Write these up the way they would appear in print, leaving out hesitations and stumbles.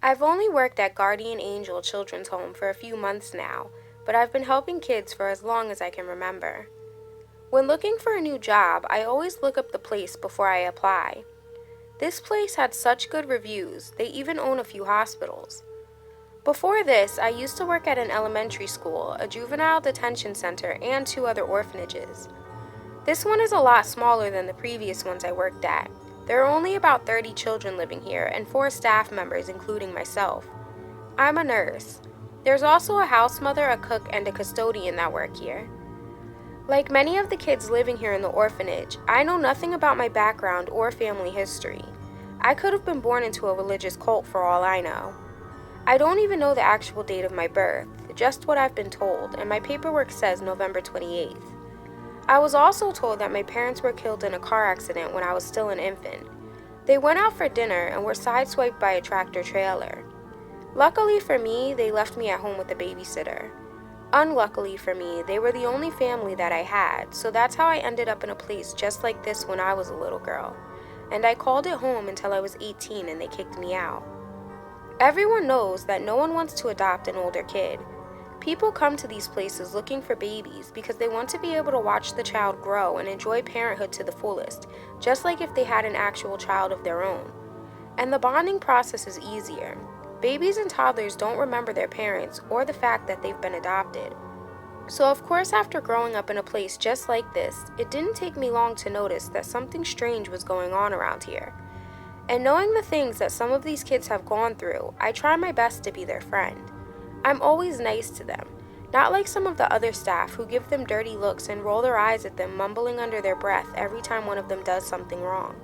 I've only worked at Guardian Angel Children's Home for a few months now, but I've been helping kids for as long as I can remember. When looking for a new job, I always look up the place before I apply. This place had such good reviews, they even own a few hospitals. Before this, I used to work at an elementary school, a juvenile detention center, and 2 other orphanages. This one is a lot smaller than the previous ones I worked at. There are only about 30 children living here and 4 staff members, including myself. I'm a nurse. There's also a house mother, a cook, and a custodian that work here. Like many of the kids living here in the orphanage, I know nothing about my background or family history. I could have been born into a religious cult for all I know. I don't even know the actual date of my birth, just what I've been told, and my paperwork says November 28th. I was also told that my parents were killed in a car accident when I was still an infant. They went out for dinner and were sideswiped by a tractor trailer. Luckily for me, they left me at home with a babysitter. Unluckily for me, they were the only family that I had, so that's how I ended up in a place just like this when I was a little girl. And I called it home until I was 18 and they kicked me out. Everyone knows that no one wants to adopt an older kid. People come to these places looking for babies because they want to be able to watch the child grow and enjoy parenthood to the fullest, just like if they had an actual child of their own. And the bonding process is easier. Babies and toddlers don't remember their parents or the fact that they've been adopted. So of course, after growing up in a place just like this, it didn't take me long to notice that something strange was going on around here. And knowing the things that some of these kids have gone through, I try my best to be their friend. I'm always nice to them, not like some of the other staff who give them dirty looks and roll their eyes at them, mumbling under their breath every time one of them does something wrong.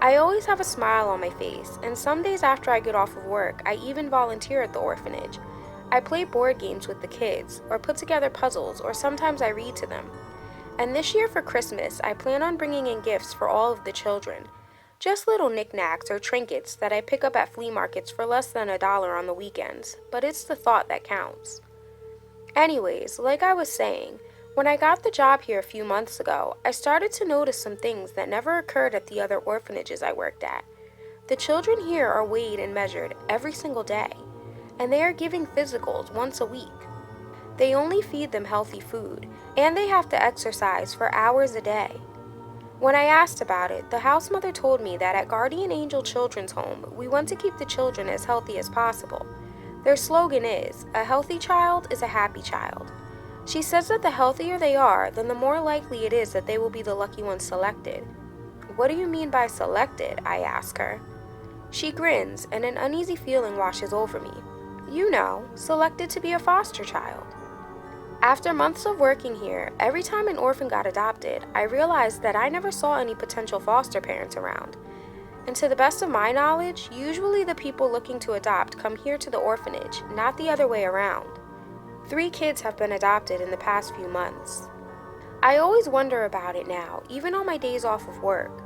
I always have a smile on my face, and some days after I get off of work, I even volunteer at the orphanage. I play board games with the kids, or put together puzzles, or sometimes I read to them. And this year for Christmas, I plan on bringing in gifts for all of the children. Just little knickknacks or trinkets that I pick up at flea markets for less than $1 on the weekends, but it's the thought that counts. Anyways, like I was saying, when I got the job here a few months ago, I started to notice some things that never occurred at the other orphanages I worked at. The children here are weighed and measured every single day, and they are given physicals once a week. They only feed them healthy food, and they have to exercise for hours a day. When I asked about it, the house mother told me that at Guardian Angel Children's Home, we want to keep the children as healthy as possible. Their slogan is, "A healthy child is a happy child." She says that the healthier they are, then the more likely it is that they will be the lucky ones selected. "What do you mean by selected?" I ask her. She grins, and an uneasy feeling washes over me. You know, selected to be a foster child. After months of working here, every time an orphan got adopted, I realized that I never saw any potential foster parents around. And to the best of my knowledge, usually the people looking to adopt come here to the orphanage, not the other way around. 3 kids have been adopted in the past few months. I always wonder about it now, even on my days off of work.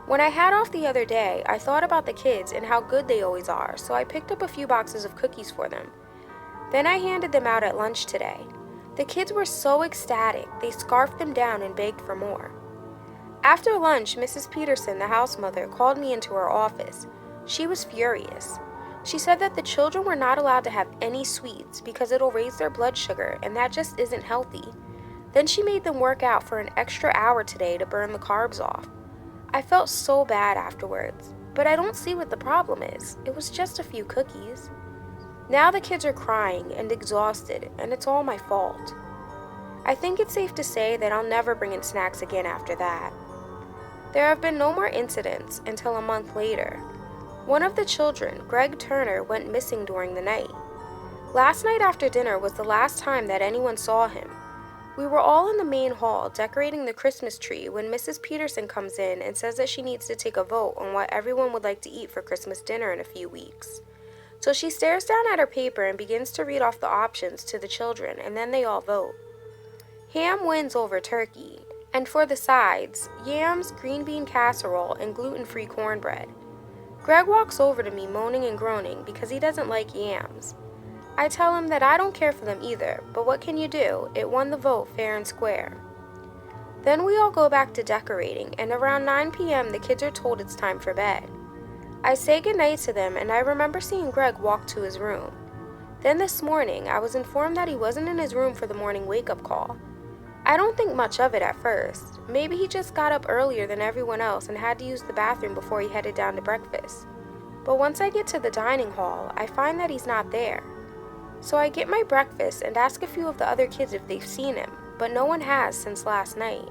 When I had off the other day, I thought about the kids and how good they always are, so I picked up a few boxes of cookies for them. Then I handed them out at lunch today. The kids were so ecstatic, they scarfed them down and begged for more. After lunch, Mrs. Peterson, the house mother, called me into her office. She was furious. She said that the children were not allowed to have any sweets because it'll raise their blood sugar, and that just isn't healthy. Then she made them work out for an extra hour today to burn the carbs off. I felt so bad afterwards, but I don't see what the problem is. It was just a few cookies. Now the kids are crying and exhausted, and it's all my fault. I think it's safe to say that I'll never bring in snacks again after that. There have been no more incidents until a month later. One of the children, Greg Turner, went missing during the night. Last night after dinner was the last time that anyone saw him. We were all in the main hall decorating the Christmas tree when Mrs. Peterson comes in and says that she needs to take a vote on what everyone would like to eat for Christmas dinner in a few weeks. So she stares down at her paper and begins to read off the options to the children, and then they all vote. Ham wins over turkey, and for the sides, yams, green bean casserole, and gluten-free cornbread. Greg walks over to me moaning and groaning because he doesn't like yams. I tell him that I don't care for them either, but what can you do? It won the vote fair and square. Then we all go back to decorating, and around 9 p.m. the kids are told it's time for bed. I say goodnight to them, and I remember seeing Greg walk to his room. Then this morning, I was informed that he wasn't in his room for the morning wake-up call. I don't think much of it at first. Maybe he just got up earlier than everyone else and had to use the bathroom before he headed down to breakfast. But once I get to the dining hall, I find that he's not there. So I get my breakfast and ask a few of the other kids if they've seen him, but no one has since last night.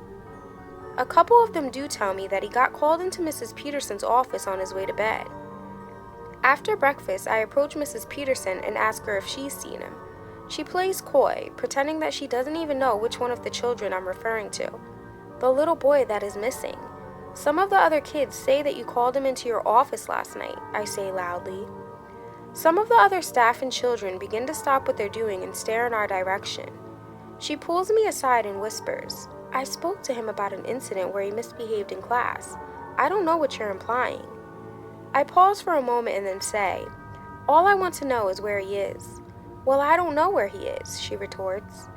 A couple of them do tell me that he got called into Mrs. Peterson's office on his way to bed. After breakfast, I approach Mrs. Peterson and ask her if she's seen him. She plays coy, pretending that she doesn't even know which one of the children I'm referring to. The little boy that is missing. Some of the other kids say that you called him into your office last night, I say loudly. Some of the other staff and children begin to stop what they're doing and stare in our direction. She pulls me aside and whispers, I spoke to him about an incident where he misbehaved in class. I don't know what you're implying. I pause for a moment and then say, all I want to know is where he is. Well, I don't know where he is, she retorts.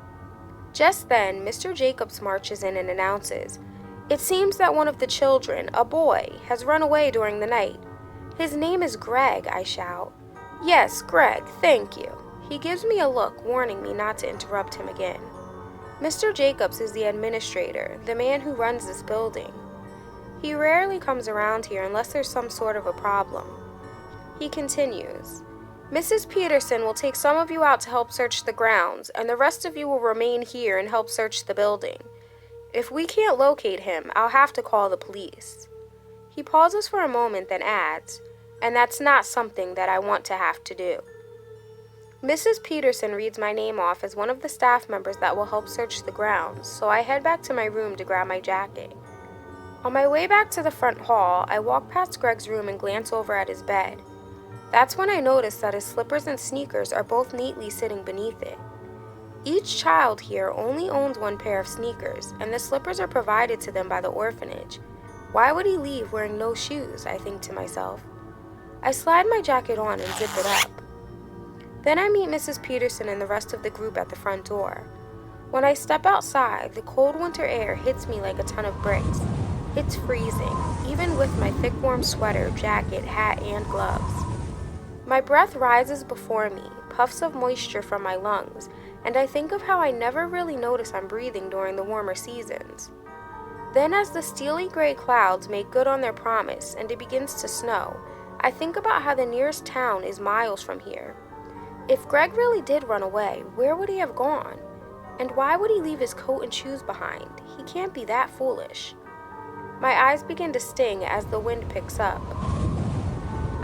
Just then, Mr. Jacobs marches in and announces, it seems that one of the children, a boy, has run away during the night. His name is Greg, I shout. Yes, Greg, thank you. He gives me a look, warning me not to interrupt him again. Mr. Jacobs is the administrator, the man who runs this building. He rarely comes around here unless there's some sort of a problem. He continues, Mrs. Peterson will take some of you out to help search the grounds, and the rest of you will remain here and help search the building. If we can't locate him, I'll have to call the police. He pauses for a moment, then adds, and that's not something that I want to have to do. Mrs. Peterson reads my name off as one of the staff members that will help search the grounds, so I head back to my room to grab my jacket. On my way back to the front hall, I walk past Greg's room and glance over at his bed. That's when I notice that his slippers and sneakers are both neatly sitting beneath it. Each child here only owns one pair of sneakers, and the slippers are provided to them by the orphanage. Why would he leave wearing no shoes, I think to myself. I slide my jacket on and zip it up. Then I meet Mrs. Peterson and the rest of the group at the front door. When I step outside, the cold winter air hits me like a ton of bricks. It's freezing, even with my thick warm sweater, jacket, hat, and gloves. My breath rises before me, puffs of moisture from my lungs, and I think of how I never really notice I'm breathing during the warmer seasons. Then as the steely gray clouds make good on their promise and it begins to snow, I think about how the nearest town is miles from here. If Greg really did run away, where would he have gone? And why would he leave his coat and shoes behind? He can't be that foolish. My eyes begin to sting as the wind picks up.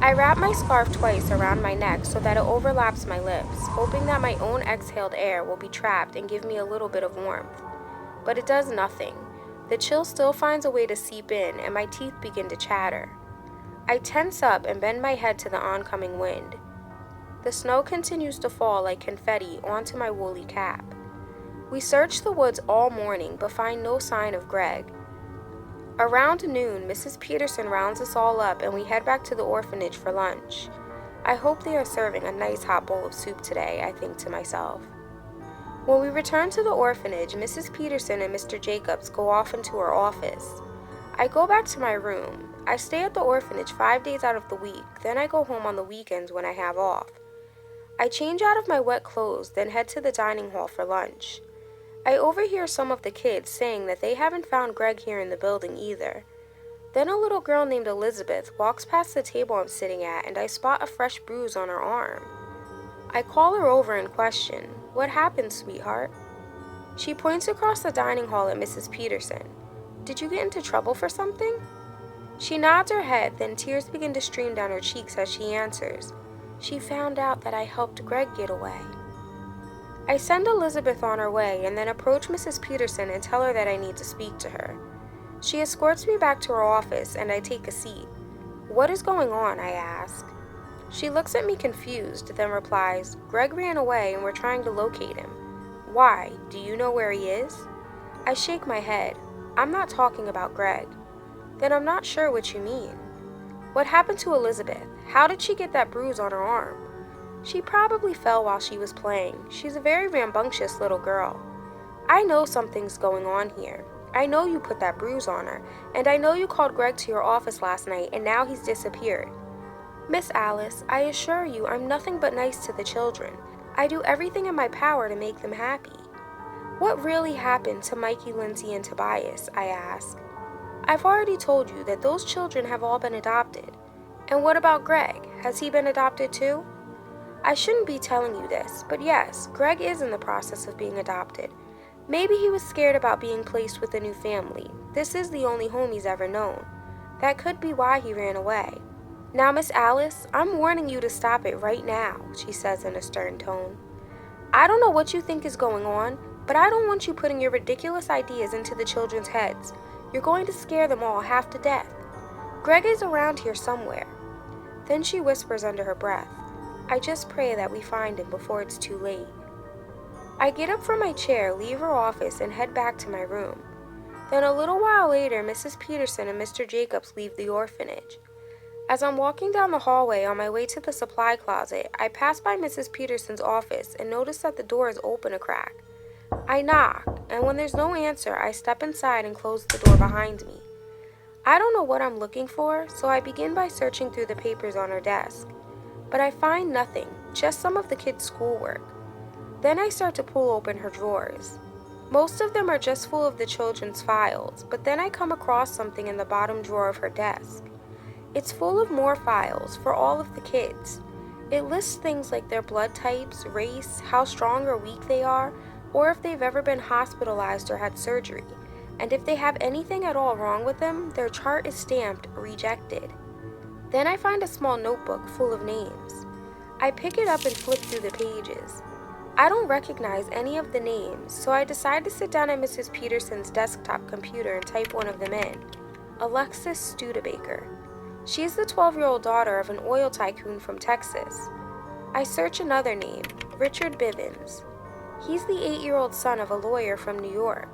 I wrap my scarf twice around my neck so that it overlaps my lips, hoping that my own exhaled air will be trapped and give me a little bit of warmth. But it does nothing. The chill still finds a way to seep in, and my teeth begin to chatter. I tense up and bend my head to the oncoming wind. The snow continues to fall like confetti onto my woolly cap. We search the woods all morning but find no sign of Greg. Around noon, Mrs. Peterson rounds us all up and we head back to the orphanage for lunch. I hope they are serving a nice hot bowl of soup today, I think to myself. When we return to the orphanage, Mrs. Peterson and Mr. Jacobs go off into her office. I go back to my room. I stay at the orphanage 5 days out of the week, then I go home on the weekends when I have off. I change out of my wet clothes, then head to the dining hall for lunch. I overhear some of the kids saying that they haven't found Greg here in the building either. Then a little girl named Elizabeth walks past the table I'm sitting at and I spot a fresh bruise on her arm. I call her over and question, "What happened, sweetheart?" She points across the dining hall at Mrs. Peterson. "Did you get into trouble for something?" She nods her head, then tears begin to stream down her cheeks as she answers, "She found out that I helped Greg get away." I send Elizabeth on her way and then approach Mrs. Peterson and tell her that I need to speak to her. She escorts me back to her office and I take a seat. "What is going on?" I ask. She looks at me confused, then replies, "Greg ran away and we're trying to locate him." "Why? Do you know where he is?" I shake my head. "I'm not talking about Greg." "Then I'm not sure what you mean." "What happened to Elizabeth? How did she get that bruise on her arm?" "She probably fell while she was playing. She's a very rambunctious little girl." "I know something's going on here. I know you put that bruise on her, and I know you called Greg to your office last night and now he's disappeared. Miss Alice, I assure you I'm nothing but nice to the children. I do everything in my power to make them happy. What really happened to Mikey, Lindsay, and Tobias? I ask. I've already told you that those children have all been adopted. And what about Greg? Has he been adopted too? I shouldn't be telling you this, but yes, Greg is in the process of being adopted. Maybe he was scared about being placed with a new family. This is the only home he's ever known. That could be why he ran away. Now, Miss Alice, I'm warning you to stop it right now, she says in a stern tone. I don't know what you think is going on, but I don't want you putting your ridiculous ideas into the children's heads. You're going to scare them all half to death. Greg is around here somewhere. Then she whispers under her breath, I just pray that we find him before it's too late. I get up from my chair, leave her office, and head back to my room. Then a little while later, Mrs. Peterson and Mr. Jacobs leave the orphanage. As I'm walking down the hallway on my way to the supply closet, I pass by Mrs. Peterson's office and notice that the door is open a crack. I knock, and when there's no answer, I step inside and close the door behind me. I don't know what I'm looking for, so I begin by searching through the papers on her desk. But I find nothing, just some of the kids' schoolwork. Then I start to pull open her drawers. Most of them are just full of the children's files, but then I come across something in the bottom drawer of her desk. It's full of more files for all of the kids. It lists things like their blood types, race, how strong or weak they are, or if they've ever been hospitalized or had surgery. And if they have anything at all wrong with them, their chart is stamped rejected. Then I find a small notebook full of names. I pick it up and flip through the pages. I don't recognize any of the names, so I decide to sit down at Mrs. Peterson's desktop computer and type one of them in. Alexis Studebaker. She's the 12-year-old daughter of an oil tycoon from Texas. I search another name, Richard Bivens. He's the 8-year-old son of a lawyer from New York.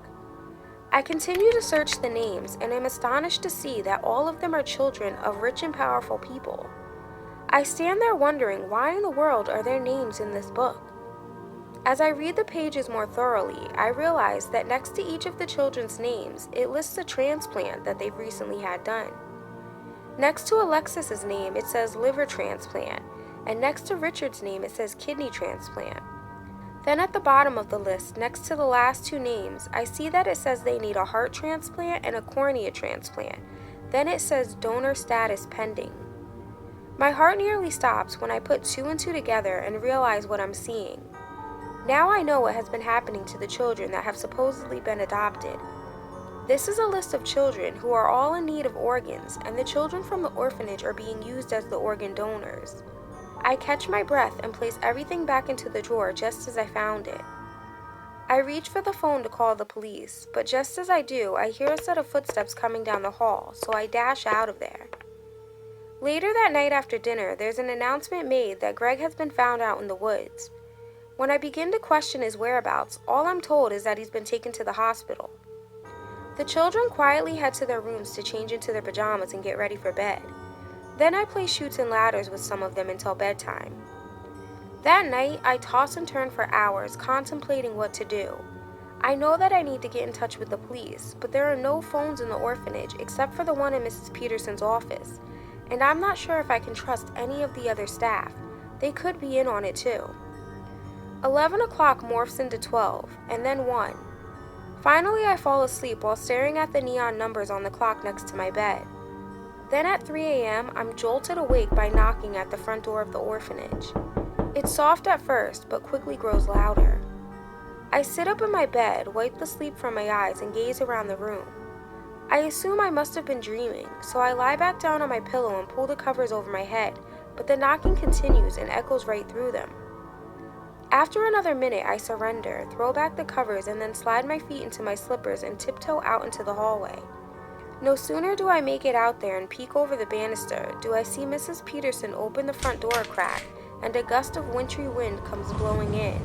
I continue to search the names and am astonished to see that all of them are children of rich and powerful people. I stand there wondering why in the world are their names in this book. As I read the pages more thoroughly, I realize that next to each of the children's names, it lists a transplant that they've recently had done. Next to Alexis's name, it says liver transplant, and next to Richard's name, it says kidney transplant. Then at the bottom of the list, next to the last two names, I see that it says they need a heart transplant and a cornea transplant. Then it says donor status pending. My heart nearly stops when I put two and two together and realize what I'm seeing. Now I know what has been happening to the children that have supposedly been adopted. This is a list of children who are all in need of organs, and the children from the orphanage are being used as the organ donors. I catch my breath and place everything back into the drawer just as I found it. I reach for the phone to call the police, but just as I do, I hear a set of footsteps coming down the hall, so I dash out of there. Later that night after dinner, there's an announcement made that Greg has been found out in the woods. When I begin to question his whereabouts, all I'm told is that he's been taken to the hospital. The children quietly head to their rooms to change into their pajamas and get ready for bed. Then I play chutes and ladders with some of them until bedtime. That night, I toss and turn for hours, contemplating what to do. I know that I need to get in touch with the police, but there are no phones in the orphanage except for the one in Mrs. Peterson's office, and I'm not sure if I can trust any of the other staff. They could be in on it too. 11 o'clock morphs into 12, and then 1. Finally, I fall asleep while staring at the neon numbers on the clock next to my bed. Then at 3 a.m., I'm jolted awake by knocking at the front door of the orphanage. It's soft at first, but quickly grows louder. I sit up in my bed, wipe the sleep from my eyes, and gaze around the room. I assume I must have been dreaming, so I lie back down on my pillow and pull the covers over my head, but the knocking continues and echoes right through them. After another minute, I surrender, throw back the covers, and then slide my feet into my slippers and tiptoe out into the hallway. No sooner do I make it out there and peek over the banister, do I see Mrs. Peterson open the front door a crack, and a gust of wintry wind comes blowing in.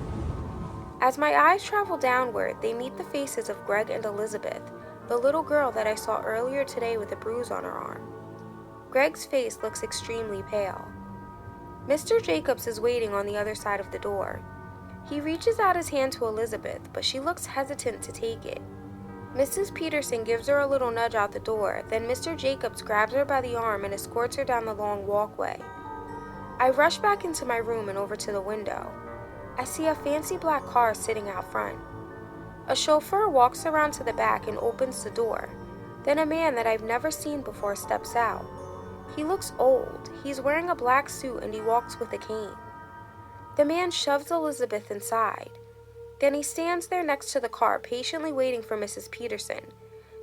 As my eyes travel downward, they meet the faces of Greg and Elizabeth, the little girl that I saw earlier today with a bruise on her arm. Greg's face looks extremely pale. Mr. Jacobs is waiting on the other side of the door. He reaches out his hand to Elizabeth, but she looks hesitant to take it. Mrs. Peterson gives her a little nudge out the door, then Mr. Jacobs grabs her by the arm and escorts her down the long walkway. I rush back into my room and over to the window. I see a fancy black car sitting out front. A chauffeur walks around to the back and opens the door. Then a man that I've never seen before steps out. He looks old. He's wearing a black suit and he walks with a cane. The man shoves Elizabeth inside. Then he stands there next to the car, patiently waiting for Mrs. Peterson.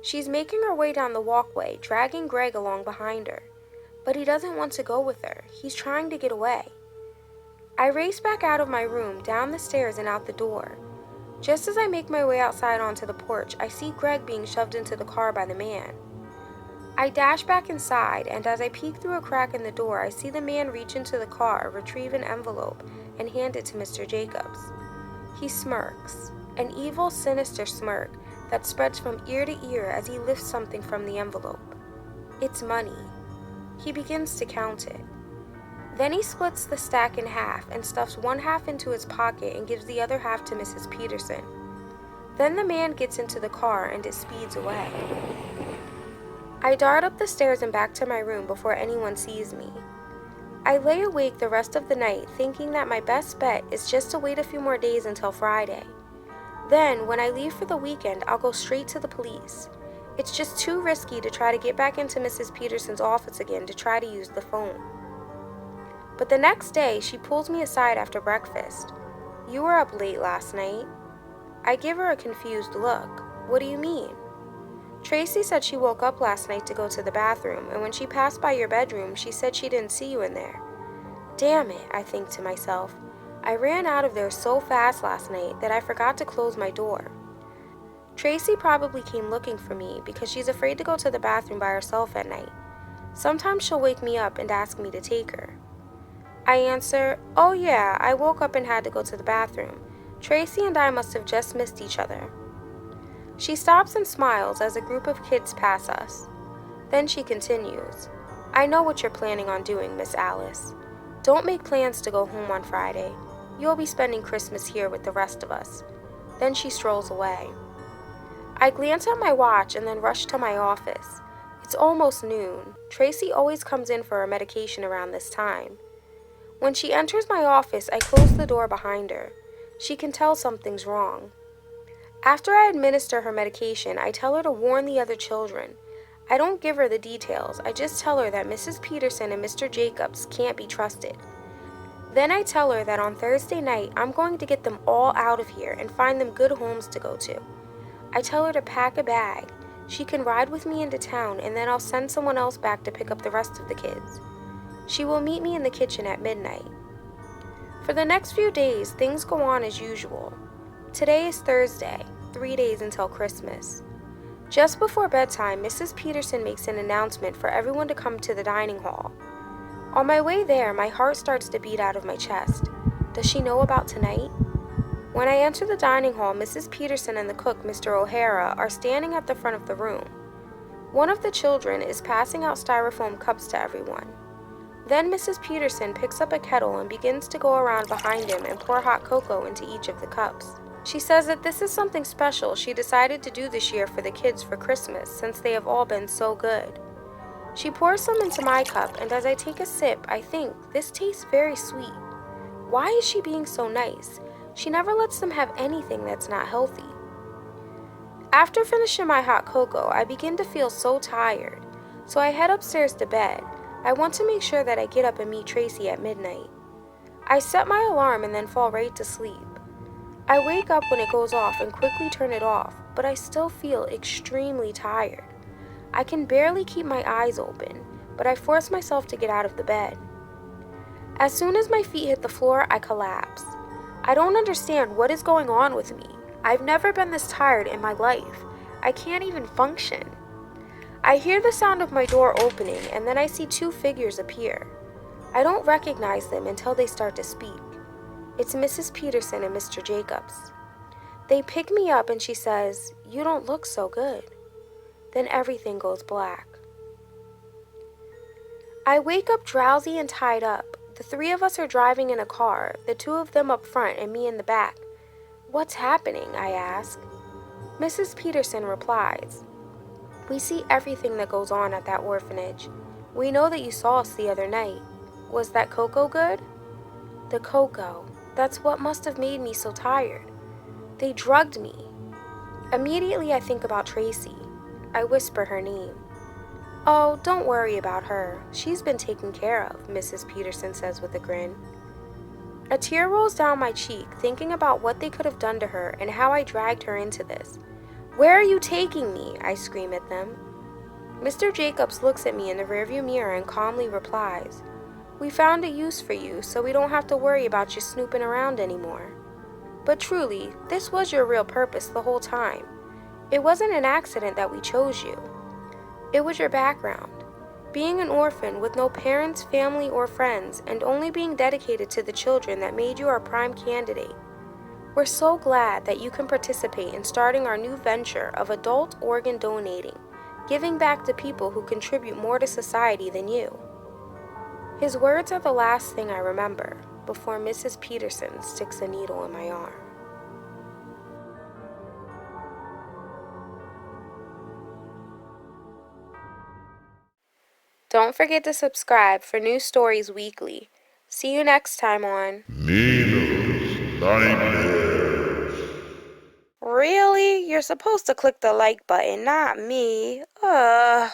She's making her way down the walkway, dragging Greg along behind her. But he doesn't want to go with her. He's trying to get away. I race back out of my room, down the stairs and out the door. Just as I make my way outside onto the porch, I see Greg being shoved into the car by the man. I dash back inside, and as I peek through a crack in the door, I see the man reach into the car, retrieve an envelope, and hand it to Mr. Jacobs. He smirks, an evil, sinister smirk that spreads from ear to ear as he lifts something from the envelope. It's money. He begins to count it. Then he splits the stack in half and stuffs one half into his pocket and gives the other half to Mrs. Peterson. Then the man gets into the car and it speeds away. I dart up the stairs and back to my room before anyone sees me. I lay awake the rest of the night thinking that my best bet is just to wait a few more days until Friday. Then, when I leave for the weekend, I'll go straight to the police. It's just too risky to try to get back into Mrs. Peterson's office again to try to use the phone. But the next day, she pulls me aside after breakfast. "You were up late last night." I give her a confused look. "What do you mean?" "Tracy said she woke up last night to go to the bathroom, and when she passed by your bedroom, she said she didn't see you in there." Damn it, I think to myself. I ran out of there so fast last night that I forgot to close my door. Tracy probably came looking for me because she's afraid to go to the bathroom by herself at night. Sometimes she'll wake me up and ask me to take her. I answer, "Oh yeah, I woke up and had to go to the bathroom. Tracy and I must have just missed each other." She stops and smiles as a group of kids pass us. Then she continues, "I know what you're planning on doing, Miss Alice. Don't make plans to go home on Friday. You'll be spending Christmas here with the rest of us." Then she strolls away. I glance at my watch and then rush to my office. It's almost noon. Tracy always comes in for her medication around this time. When she enters my office, I close the door behind her. She can tell something's wrong. After I administer her medication, I tell her to warn the other children. I don't give her the details. I just tell her that Mrs. Peterson and Mr. Jacobs can't be trusted. Then I tell her that on Thursday night, I'm going to get them all out of here and find them good homes to go to. I tell her to pack a bag. She can ride with me into town, and then I'll send someone else back to pick up the rest of the kids. She will meet me in the kitchen at midnight. For the next few days, things go on as usual. Today is Thursday, 3 days until Christmas. Just before bedtime, Mrs. Peterson makes an announcement for everyone to come to the dining hall. On my way there, my heart starts to beat out of my chest. Does she know about tonight? When I enter the dining hall, Mrs. Peterson and the cook, Mr. O'Hara, are standing at the front of the room. One of the children is passing out styrofoam cups to everyone. Then Mrs. Peterson picks up a kettle and begins to go around behind him and pour hot cocoa into each of the cups. She says that this is something special she decided to do this year for the kids for Christmas since they have all been so good. She pours some into my cup, and as I take a sip, I think, this tastes very sweet. Why is she being so nice? She never lets them have anything that's not healthy. After finishing my hot cocoa, I begin to feel so tired, so I head upstairs to bed. I want to make sure that I get up and meet Tracy at midnight. I set my alarm and then fall right to sleep. I wake up when it goes off and quickly turn it off, but I still feel extremely tired. I can barely keep my eyes open, but I force myself to get out of the bed. As soon as my feet hit the floor, I collapse. I don't understand what is going on with me. I've never been this tired in my life. I can't even function. I hear the sound of my door opening, and then I see two figures appear. I don't recognize them until they start to speak. It's Mrs. Peterson and Mr. Jacobs. They pick me up and she says, "You don't look so good." Then everything goes black. I wake up drowsy and tied up. The three of us are driving in a car, the two of them up front and me in the back. "What's happening?" I ask. Mrs. Peterson replies, "We see everything that goes on at that orphanage. We know that you saw us the other night." Was that cocoa good? The cocoa. That's what must have made me so tired. They drugged me. Immediately I think about Tracy. I whisper her name. Oh, don't worry about her. She's been taken care of, Mrs. Peterson says with a grin. A tear rolls down my cheek, thinking about what they could have done to her and how I dragged her into this. Where are you taking me? I scream at them. Mr. Jacobs looks at me in the rearview mirror and calmly replies, We found a use for you, so we don't have to worry about you snooping around anymore. But truly, this was your real purpose the whole time. It wasn't an accident that we chose you. It was your background. Being an orphan with no parents, family, or friends, and only being dedicated to the children that made you our prime candidate. We're so glad that you can participate in starting our new venture of adult organ donating, giving back to people who contribute more to society than you. His words are the last thing I remember before Mrs. Peterson sticks a needle in my arm. Don't forget to subscribe for new stories weekly. See you next time on Nina's Nightmares. Really? You're supposed to click the like button, not me. Ugh.